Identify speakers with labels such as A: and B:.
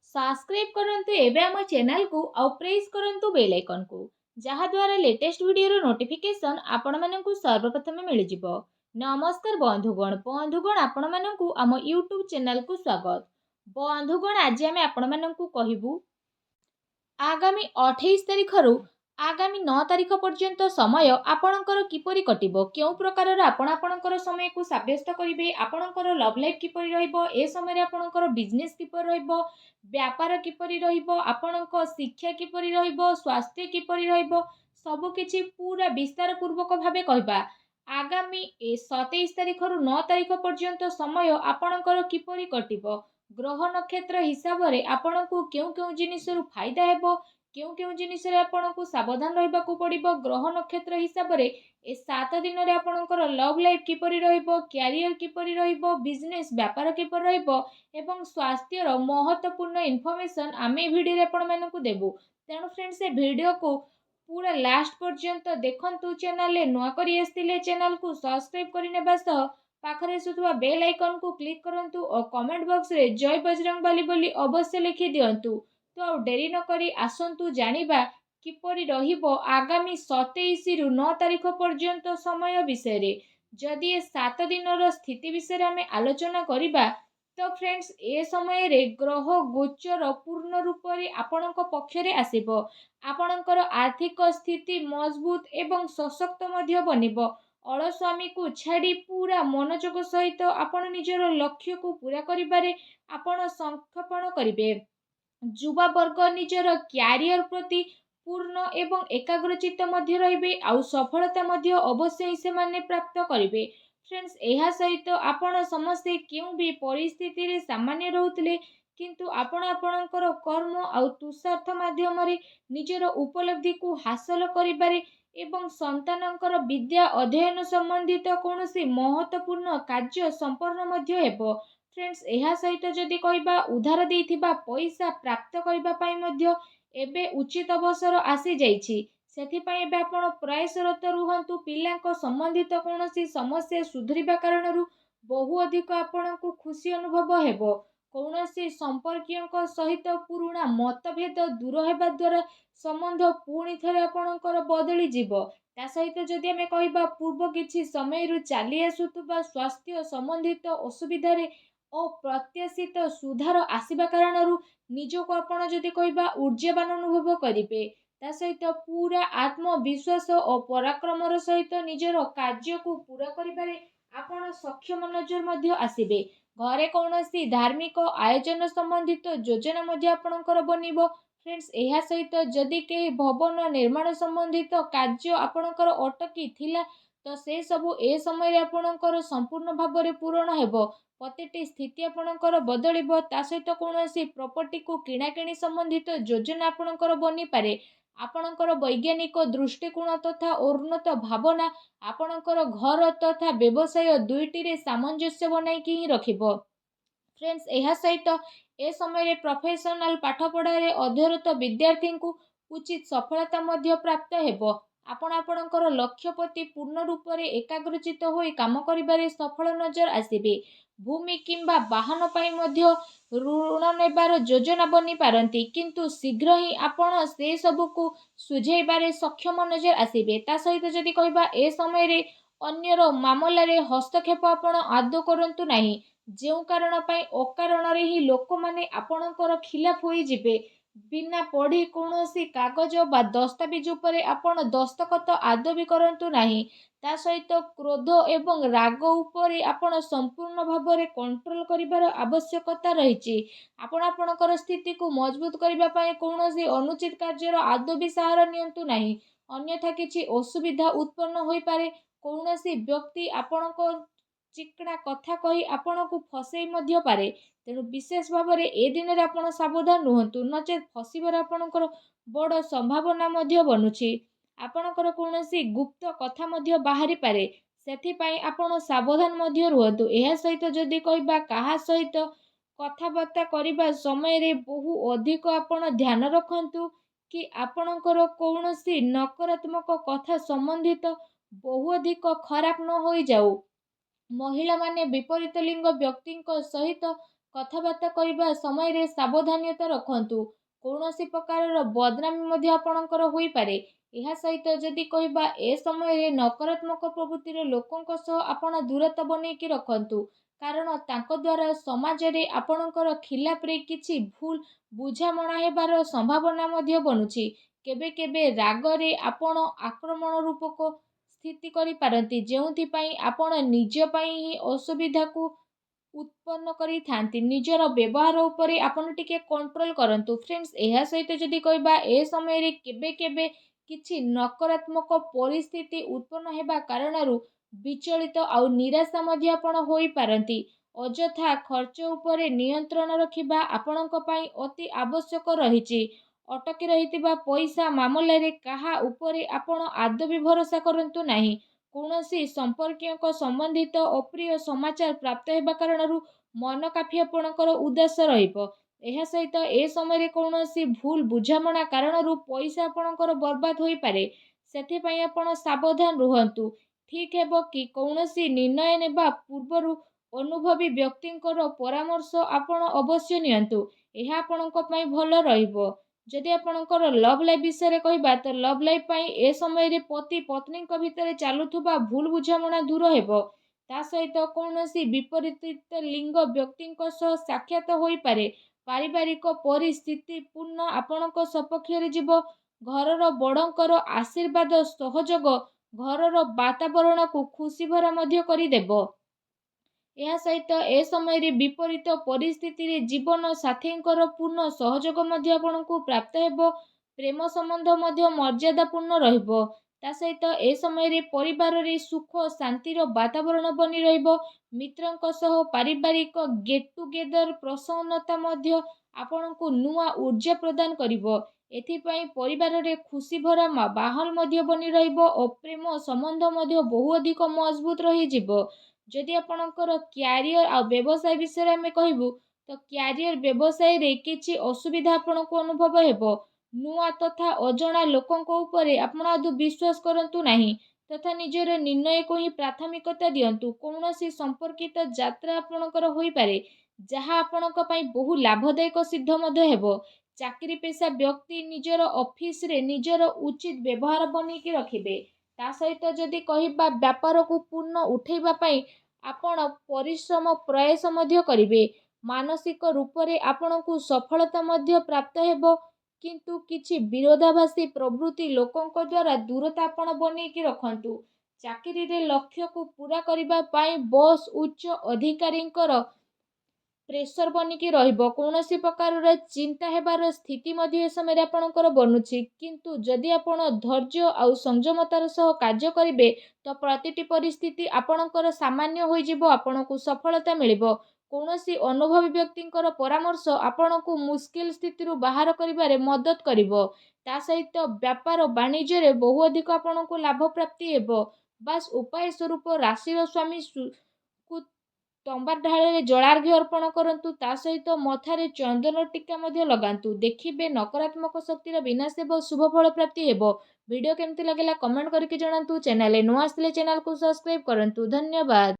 A: Subscribe करंतु एबे हम चैनल को आउ प्रेस करंतु बेल आइकन को जहा द्वारा लेटेस्ट वीडियो रो नोटिफिकेशन आपण माननकु सर्वप्रथम मिल जिवो। नमस्कार बंधुगण आपण माननकु आम यूट्यूब चैनल को स्वागत। बंधुगण आज आम आपण माननकु कहिबु आगामी 28 तारिख रु आगामी 9 तारिख पर्यंत समय आपणकर किपरि कटिबो, केउ प्रकार आपणकर समय को साब्यस्त करिवे, आपणकर लव लाइफ किपरि रहिबो, ए समय रे आपणकर बिजनेस किपरि रहिबो, व्यापार किपरि रहिबो, आपणक शिक्षा किपरि रहिबो, स्वास्थ्य किपरि रहिबो, सब किछि पूरा विस्तार पूर्वक भाबे कहबा। आगामी 27 तारिख रु 9 तारिख पर्यंत समय आपणकर किपरि कटिबो, ग्रह नक्षत्र हिसाब से आपको क्यों क्यों जिनिस फायदा हेबो, क्यों क्यों जिनिस आपको सावधान रहा पड़ो, ग्रह नक्षत्र हिसाब से ए 7 दिन में आपणकर लव लाइफ किपरि रहिबो, क्यारियर किपरि रहिबो, बिजनेस व्यापार किपरि रहिबो एवं स्वास्थ्यर महत्वपूर्ण इनफॉरमेशन आमे वीडियो रे आपण मानकु देबु। तेणु फ्रेंड्स ए वीडियो को पूरा लास्ट पर्यंत देखंतु। चैनल ले नुआ करी आस्तिले चैनल को सब्सक्राइब करि नेबा सह पाखरे सुथुवा बेल आइकन को क्लिक करंतु और कमेंट बॉक्स रे जय बजरंगबली बोली अवश्य लिखि दियंतु। तो आ डेरी न करी आसंतु जानिबा किपरि रहिबो आगामी 27 रु 9 तारिख पर्यंत समय विषय रे। जदि ए 7 दिनर स्थिति विषय आमे आलोचना करिबा तो फ्रेंड्स ए समय रे ग्रह गोचर पूर्ण रूप रे आपणक पक्षरे आसीबो। आपणकर आर्थिक स्थिति मजबूत एवं सशक्त मध्य बनिबो। अलस्वामी को छाड़ी पूरा मनोयोग सहित आपण निजर लक्ष्य को पूरा करिबारे आपण संक्षेपण करिवे। युवा वर्ग निजर क्यारियर प्रति पूर्ण एवं एकाग्रचित्त मध्य रहिबे, आउ सफलता मध्य अवश्य ही से माने प्राप्त करिवे। फ्रेंड्स एहा सहित आपण समस्ते क्यों भी परिस्थिति रे सामान्य रहउतले किंतु आपण आपणकर कर्म आउ तुषार्थ माध्यम रे निजर उपलब्धि को हासिल करिबारे एवं संतानकर विद्या अध्ययन संबंधित कौनसी महत्वपूर्ण कार्य संपन्न मध्य हेबो। फ्रेंड्स एहा सहित जदि कहबा उधार देइथिबा पैसा प्राप्त करिबा पई मध्य एबे उचित अवसर आसी जाइछि। सेथिपाई एबे आपण प्रयासरत रुहंतु। पिलांक संबंधित कौनसी समस्या सुधरिबा कारणरू बहु अधिक आपणको खुशी अनुभव हेबो। कौनसी संपर्कियक सहित पुरुणा मतभेद दूर हेबा द्वारा संबंध पुणी थरे आपणकर बदली जीवो। ता सहित जदि आमे कहबा पूर्व किछि समयरू चली आसुतबा स्वास्थ्य संबंधित असुविधा रे अप्रत्याशित सुधार आसिबा कारणरू निजको आपण जदि कहबा ऊर्जावान अनुभव करिवे। ता सहित पूरा आत्मविश्वास और पराक्रमर सहित निजर कार्य को पूरा करिबारे आपण सक्षम नजर मध्य आसिबे। घरे कौनसी धार्मिक आयोजन संबंधित योजना मध्य आपणकर बनिबो। फ्रेंड्स एहा सहित जदि के भवन निर्माण संबंधित कार्य आपणकर अटकी थिला तो से सबु ए समय रे आपणकर संपूर्ण भाव रे पूर्ण हेबो। प्रतिटी स्थिति आपणकर बदलिबो। ता सहित कौनसी प्रॉपर्टी को किणाकिणी संबंधित योजना आपणकर बनी पारे। आपणकर वैज्ञानिक दृष्टिकोण तथा उन्नत भावना आपणकर घर तथा व्यवसाय दुईटी रे सामंजस्य बनाई कि रखिबो। फ्रेंड्स एहा सहित ए समय रे प्रोफेशनल पाठ पढ़ा रे अध्ययनरत विद्यार्थी को उचित सफलता मध्य प्राप्त हेबो। आपण आपणकर लक्ष्य प्रति पूर्ण रूप रे एकाग्रचित होई काम करिबारे सफल नजर आसीबे। भूमि किंबा वाहन पाई मध्य ऋण नेबार योजना बनी पारंती किंतु शीघ्र ही आपण से सब को सुझेबारे सक्षम नजर आसीबे। ता सहित जदि कहबा ए समय रे अन्यर मामला रे हस्तक्षेप आपण आदौ करंतु नाही। जेउ कारण पाई अकारण रे ही लोक माने आपणकर खिलाफ होई जिबे। बिना पढ़ी कौनसी कागज बा दस्तावेज उपरे आपण दस्तखत आदौ भी करंतु नाही। ता सहित क्रोध एवं राग उपरे आपण संपूर्ण भाव रे कंट्रोल करिबार आवश्यकता रहिछि। आपण आपणकर स्थिति को मजबूत करिबा पाई कौनसी अनुचित कार्यर आदौ भी सहारा नियंतु नाही। अन्यथा किछि असुविधा उत्पन्न होई पारे। कौनसी व्यक्ति आपणको चिकना कथा कही आपण को फसई मध्य पारे। तेणु विशेष भाव में ए दिन रे आपण सावधान रुहंतु नचेत फसिबार आपणकर बड़ संभावना मध्य बनुछि। आपणकर कौनसी गुप्त कथा मध्य बाहरी पारे। सेथिपाई आपण सावधान मध्य रुहंतु। एहा सहित जदि कहबा काहा सहित कथाबार्ता करिबा समय रे बहु अधिक आपण ध्यान रखंतु कि आपणकर कौनसी नकारात्मक कथा संबंधित बहु अधिक खराब न होई जाऊ। महिला माने विपरीत लिंग व्यक्ति सहित କଥାବାର୍ତ୍ତା କରିବା ସମୟରେ ସାବଧାନତା ରଖନ୍ତୁ। କୌଣସି ପ୍ରକାରର ବଦନାମୀ ମଧ୍ୟ ଆପଣଙ୍କର ହୋଇପାରେ। ଏହା ସହିତ ଯଦି କହିବା ଏ ସମୟରେ ନକାରାତ୍ମକ ପ୍ରବୃତ୍ତିର ଲୋକଙ୍କ ସହ ଆପଣ ଦୂରତା ବନେଇକି ରଖନ୍ତୁ। କାରଣ ତାଙ୍କ ଦ୍ୱାରା ସମାଜରେ ଆପଣଙ୍କର ଖିଲାପରେ କିଛି ଭୁଲ ବୁଝାମଣା ହେବାର ସମ୍ଭାବନା ମଧ୍ୟ ବନୁଛି। କେବେ କେବେ ରାଗରେ ଆପଣ ଆକ୍ରମଣ ରୂପକ ସ୍ଥିତି କରିପାରନ୍ତି, ଯେଉଁଥିପାଇଁ ଆପଣ ନିଜ ପାଇଁ ହିଁ ଅସୁବିଧାକୁ ଉତ୍ପନ୍ନ କରିଥାନ୍ତି। ନିଜର ବ୍ୟବହାର ଉପରେ ଆପଣ ଟିକେ କଣ୍ଟ୍ରୋଲ କରନ୍ତୁ। ଫ୍ରେଣ୍ଡସ୍, ଏହା ସହିତ ଯଦି କହିବା ଏ ସମୟରେ କେବେ କେବେ କିଛି ନକାରାତ୍ମକ ପରିସ୍ଥିତି ଉତ୍ପନ୍ନ ହେବା କାରଣରୁ ବିଚଳିତ ଆଉ ନିରାଶ ମଧ୍ୟ ଆପଣ ହୋଇପାରନ୍ତି। ଅଯଥା ଖର୍ଚ୍ଚ ଉପରେ ନିୟନ୍ତ୍ରଣ ରଖିବା ଆପଣଙ୍କ ପାଇଁ ଅତି ଆବଶ୍ୟକ ରହିଛି। ଅଟକି ରହିଥିବା ପଇସା ମାମଲାରେ କାହା ଉପରେ ଆପଣ ଆଦୌ ବି ଭରସା କରନ୍ତୁ ନାହିଁ। କୌଣସି ସମ୍ପର୍କୀୟଙ୍କ ସମ୍ବନ୍ଧିତ ଅପ୍ରିୟ ସମାଚାର ପ୍ରାପ୍ତ ହେବା କାରଣରୁ ମନ କାଫି ଆପଣଙ୍କର ଉଦାସ ରହିବ। ଏହା ସହିତ ଏ ସମୟରେ କୌଣସି ଭୁଲ ବୁଝାମଣା କାରଣରୁ ପଇସା ଆପଣଙ୍କର ବର୍ବାଦ ହୋଇପାରେ। ସେଥିପାଇଁ ଆପଣ ସାବଧାନ ରୁହନ୍ତୁ। ଠିକ୍ ହେବ କି କୌଣସି ନିର୍ଣ୍ଣୟ ନେବା ପୂର୍ବରୁ ଅନୁଭବୀ ବ୍ୟକ୍ତିଙ୍କର ପରାମର୍ଶ ଆପଣ ଅବଶ୍ୟ ନିଅନ୍ତୁ। ଏହା ଆପଣଙ୍କ ପାଇଁ ଭଲ ରହିବ। ଯଦି ଆପଣଙ୍କର ଲଭ୍ ଲାଇଫ୍ ବିଷୟରେ କହିବା ତ ଲଭ୍ ଲାଇଫ୍ ପାଇଁ ଏ ସମୟରେ ପତି ପତ୍ନୀଙ୍କ ଭିତରେ ଚାଲୁଥିବା ଭୁଲ ବୁଝାମଣା ଦୂର ହେବ। ତା ସହିତ କୌଣସି ବିପରୀତ ଲିଙ୍ଗ ବ୍ୟକ୍ତିଙ୍କ ସହ ସାକ୍ଷାତ ହୋଇପାରେ। ପାରିବାରିକ ପରିସ୍ଥିତି ପୂର୍ଣ୍ଣ ଆପଣଙ୍କ ସପକ୍ଷରେ ଯିବ। ଘରର ବଡ଼ଙ୍କର ଆଶୀର୍ବାଦ ସହଯୋଗ ଘରର ବାତାବରଣକୁ ଖୁସିଭରା ମଧ୍ୟ କରିଦେବ। ଏହା ସହିତ ଏ ସମୟରେ ବିପରୀତ ପରିସ୍ଥିତିରେ ଜୀବନ ସାଥୀଙ୍କର ପୂର୍ଣ୍ଣ ସହଯୋଗ ମଧ୍ୟ ଆପଣଙ୍କୁ ପ୍ରାପ୍ତ ହେବ। ପ୍ରେମ ସମ୍ବନ୍ଧ ମଧ୍ୟ ମର୍ଯ୍ୟାଦାପୂର୍ଣ୍ଣ ରହିବ। ତା ସହିତ ଏ ସମୟରେ ପରିବାରରେ ସୁଖ ଶାନ୍ତିର ବାତାବରଣ ବନି ରହିବ। ମିତ୍ରଙ୍କ ସହ ପାରିବାରିକ ଗେଟ୍ ଟୁଗେଦର ପ୍ରସନ୍ନତା ମଧ୍ୟ ଆପଣଙ୍କୁ ନୂଆ ଊର୍ଜା ପ୍ରଦାନ କରିବ। ଏଥିପାଇଁ ପରିବାରରେ ଖୁସିଭରା ମାହୋଲ ମଧ୍ୟ ବନି ରହିବ ଓ ପ୍ରେମ ସମ୍ବନ୍ଧ ମଧ୍ୟ ବହୁ ଅଧିକ ମଜବୁତ ରହିଯିବ। ଯଦି ଆପଣଙ୍କର କ୍ୟାରିୟର ଆଉ ବ୍ୟବସାୟ ବିଷୟରେ ଆମେ କହିବୁ ତ କ୍ୟାରିୟର ବ୍ୟବସାୟରେ କିଛି ଅସୁବିଧା ଆପଣଙ୍କୁ ଅନୁଭବ ହେବ। ନୂଆ ତଥା ଅଜଣା ଲୋକଙ୍କ ଉପରେ ଆପଣ ଆଦୌ ବିଶ୍ୱାସ କରନ୍ତୁ ନାହିଁ ତଥା ନିଜର ନିର୍ଣ୍ଣୟକୁ ହିଁ ପ୍ରାଥମିକତା ଦିଅନ୍ତୁ। କୌଣସି ସମ୍ପର୍କିତ ଯାତ୍ରା ଆପଣଙ୍କର ହୋଇପାରେ, ଯାହା ଆପଣଙ୍କ ପାଇଁ ବହୁ ଲାଭଦାୟକ ସିଦ୍ଧ ମଧ୍ୟ ହେବ। ଚାକିରି ପେଶା ବ୍ୟକ୍ତି ନିଜର ଅଫିସରେ ନିଜର ଉଚିତ ବ୍ୟବହାର ବନେଇକି ରଖିବେ। ତା ସହିତ ଯଦି କହିବା ବ୍ୟାପାରକୁ ପୂର୍ଣ୍ଣ ଉଠେଇବା ପାଇଁ ଆପଣ ପରିଶ୍ରମ ପ୍ରୟାସ ମଧ୍ୟ କରିବେ। ମାନସିକ ରୂପରେ ଆପଣଙ୍କୁ ସଫଳତା ମଧ୍ୟ ପ୍ରାପ୍ତ ହେବ। କିନ୍ତୁ କିଛି ବିରୋଧାଭାସୀ ପ୍ରବୃତ୍ତି ଲୋକଙ୍କ ଦ୍ୱାରା ଦୂରତା ଆପଣ ବନେଇକି ରଖନ୍ତୁ। ଚାକିରିରେ ଲକ୍ଷ୍ୟକୁ ପୂରା କରିବା ପାଇଁ ବସ୍ ଉଚ୍ଚ ଅଧିକାରୀଙ୍କର ପ୍ରେସର ବନିକି ରହିବ। କୌଣସି ପ୍ରକାରର ଚିନ୍ତା ହେବାର ସ୍ଥିତି ମଧ୍ୟ ଏ ସମୟରେ ଆପଣଙ୍କର ବନୁଛି। କିନ୍ତୁ ଯଦି ଆପଣ ଧୈର୍ଯ୍ୟ ଆଉ ସଂଯମତାର ସହ କାର୍ଯ୍ୟ କରିବେ ତ ପ୍ରତିଟି ପରିସ୍ଥିତି ଆପଣଙ୍କର ସାମାନ୍ୟ ହୋଇଯିବ। ଆପଣଙ୍କୁ ସଫଳତା ମିଳିବ। କୌଣସି ଅନୁଭବୀ ବ୍ୟକ୍ତିଙ୍କର ପରାମର୍ଶ ଆପଣଙ୍କୁ ମୁସ୍କିଲ ସ୍ଥିତିରୁ ବାହାର କରିବାରେ ମଦତ କରିବ। ତା ସହିତ ବ୍ୟାପାର ବାଣିଜ୍ୟରେ ବହୁ ଅଧିକ ଆପଣଙ୍କୁ ଲାଭ ପ୍ରାପ୍ତି ହେବ। ବାସ୍ ଉପାୟ ସ୍ୱରୂପ ରାଶିର ସ୍ୱାମୀ କୁ ତମ୍ବାର ଢାଳରେ ଜଳାର୍ଘ୍ୟ ଅର୍ପଣ କରନ୍ତୁ। ତା ସହିତ ମଥାରେ ଚନ୍ଦନ ଟିକା ମଧ୍ୟ ଲଗାନ୍ତୁ। ଦେଖିବେ ନକାରାତ୍ମକ ଶକ୍ତିର ବିନାଶ ହେବ, ଶୁଭ ଫଳ ପ୍ରାପ୍ତି ହେବ। ଭିଡ଼ିଓ କେମିତି ଲାଗିଲା କମେଣ୍ଟ କରିକି ଜଣାନ୍ତୁ। ଚ୍ୟାନେଲରେ ନୂଆ ଆସିଲେ ଚ୍ୟାନେଲକୁ ସବସ୍କ୍ରାଇବ କରନ୍ତୁ। ଧନ୍ୟବାଦ।